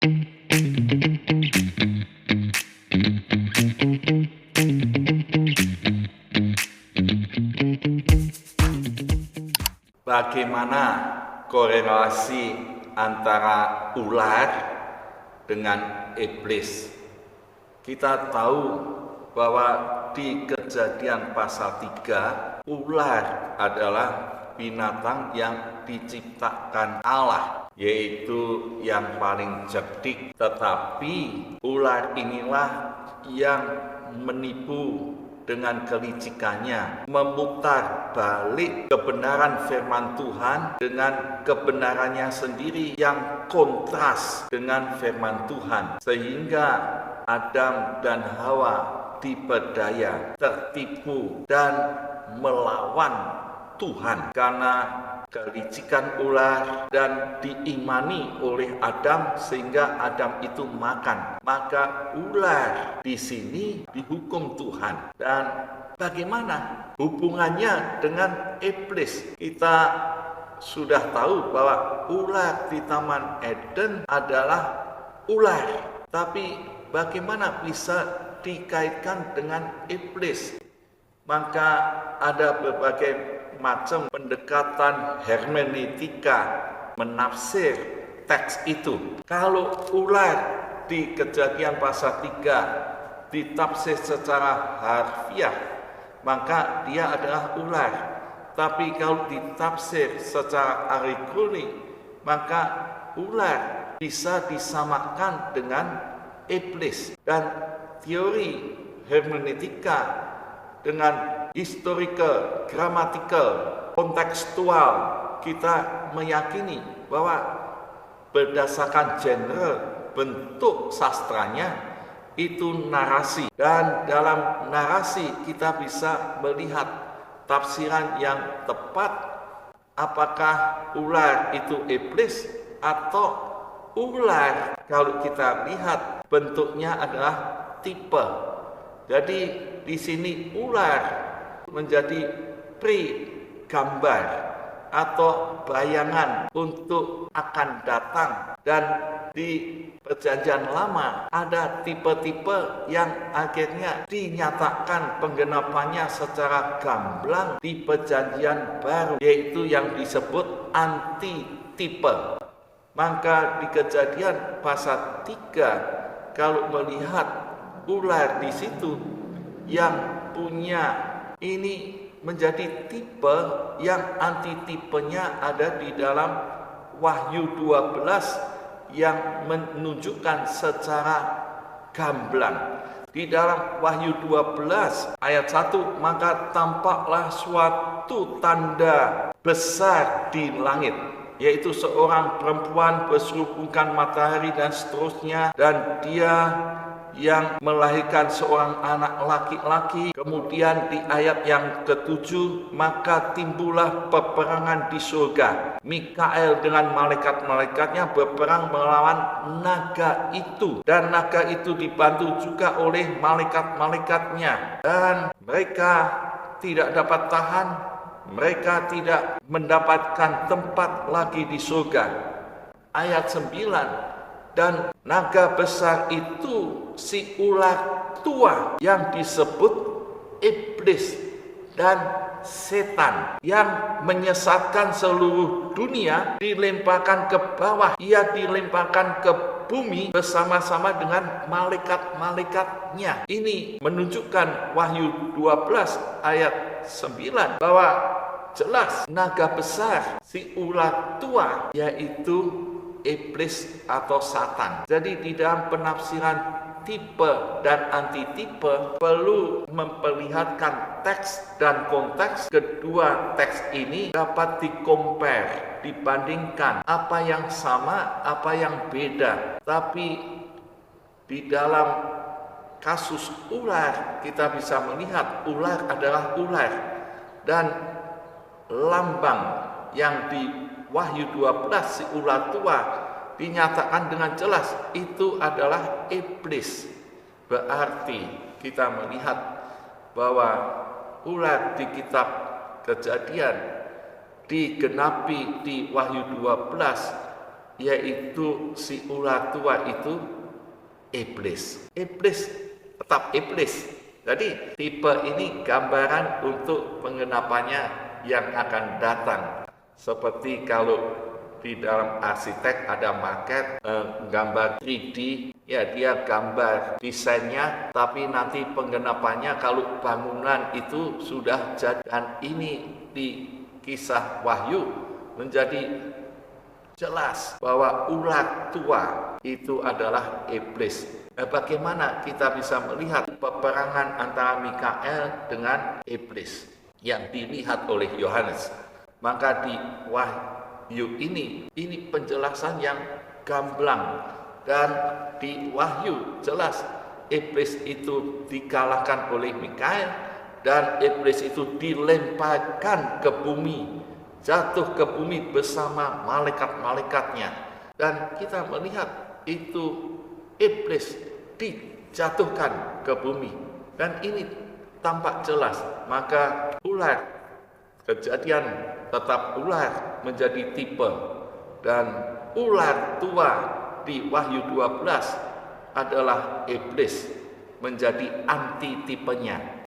Bagaimana korelasi antara ular dengan iblis? Kita tahu bahwa di Kejadian pasal 3, ular adalah binatang yang diciptakan Allah, yaitu yang paling cerdik. Tetapi ular inilah yang menipu dengan kelicikannya, memutar balik kebenaran firman Tuhan dengan kebenarannya sendiri yang kontras dengan firman Tuhan, sehingga Adam dan Hawa diperdaya, tertipu dan melawan Tuhan karena kelicikan ular dan diimani oleh Adam sehingga Adam itu makan. Maka ular di sini dihukum Tuhan. Dan bagaimana hubungannya dengan iblis? Kita sudah tahu bahwa ular di Taman Eden adalah ular. Tapi bagaimana bisa dikaitkan dengan iblis? Maka ada berbagai macam pendekatan hermeneutika menafsir teks itu. Kalau ular di Kejadian pasal 3 ditafsir secara harfiah, maka dia adalah ular. Tapi kalau ditafsir secara alegori, maka ular bisa disamakan dengan iblis. Dan teori hermeneutika dengan historical, gramatikal, kontekstual, kita meyakini bahwa berdasarkan genre bentuk sastranya itu narasi, dan dalam narasi kita bisa melihat tafsiran yang tepat, apakah ular itu iblis atau ular kalau kita lihat bentuknya adalah tipe. Jadi di sini ular menjadi pre-gambar atau bayangan untuk akan datang. Dan di Perjanjian Lama ada tipe-tipe yang akhirnya dinyatakan penggenapannya secara gamblang di Perjanjian Baru, yaitu yang disebut antitipe. Maka di Kejadian pasal 3, kalau melihat ular di situ yang punya ini menjadi tipe, yang antitipenya ada di dalam Wahyu 12 yang menunjukkan secara gamblang. Di dalam Wahyu 12 ayat 1, maka tampaklah suatu tanda besar di langit, yaitu seorang perempuan berselubungkan matahari dan seterusnya, dan dia yang melahirkan seorang anak laki-laki. Kemudian di ayat yang ke-7, maka timbullah peperangan di surga. Mikael dengan malaikat-malaikatnya berperang melawan naga itu, dan naga itu dibantu juga oleh malaikat-malaikatnya, dan mereka tidak dapat tahan, mereka tidak mendapatkan tempat lagi di surga. Ayat 9, dan naga besar itu si ular tua yang disebut iblis dan setan, yang menyesatkan seluruh dunia, dilemparkan ke bawah. Ia dilemparkan ke bumi bersama-sama dengan malaikat-malaikatnya. Ini menunjukkan Wahyu 12 ayat 9 bahwa jelas naga besar, si ular tua, yaitu iblis atau Satan. Jadi di dalam penafsiran tipe dan antitipe perlu memperlihatkan teks dan konteks. Kedua teks ini dapat dikompar, dibandingkan apa yang sama, apa yang beda. Tapi di dalam kasus ular kita bisa melihat ular adalah ular, dan lambang yang di Wahyu 12 si ular tua dinyatakan dengan jelas itu adalah iblis. Berarti kita melihat bahwa ular di kitab Kejadian digenapi di Wahyu 12 yaitu si ular tua itu iblis. Iblis tetap iblis. Jadi tipe ini gambaran untuk penggenapannya yang akan datang. Seperti kalau di dalam arsitek ada maket gambar 3D, ya dia gambar desainnya, tapi nanti penggenapannya kalau bangunan itu sudah jadi. Dan ini di kisah Wahyu menjadi jelas bahwa ular tua itu adalah iblis. Bagaimana kita bisa melihat peperangan antara Mikael dengan iblis yang dilihat oleh Yohanes? Maka di Wahyu ini penjelasan yang gamblang, dan di Wahyu jelas iblis itu dikalahkan oleh Mikael, dan iblis itu dilemparkan ke bumi, jatuh ke bumi bersama malaikat-malaikatnya. Dan kita melihat itu iblis dijatuhkan ke bumi, dan ini tampak jelas. Maka ular, kejadian tetap ular menjadi tipe, dan ular tua di Wahyu 12 adalah iblis menjadi anti tipenya.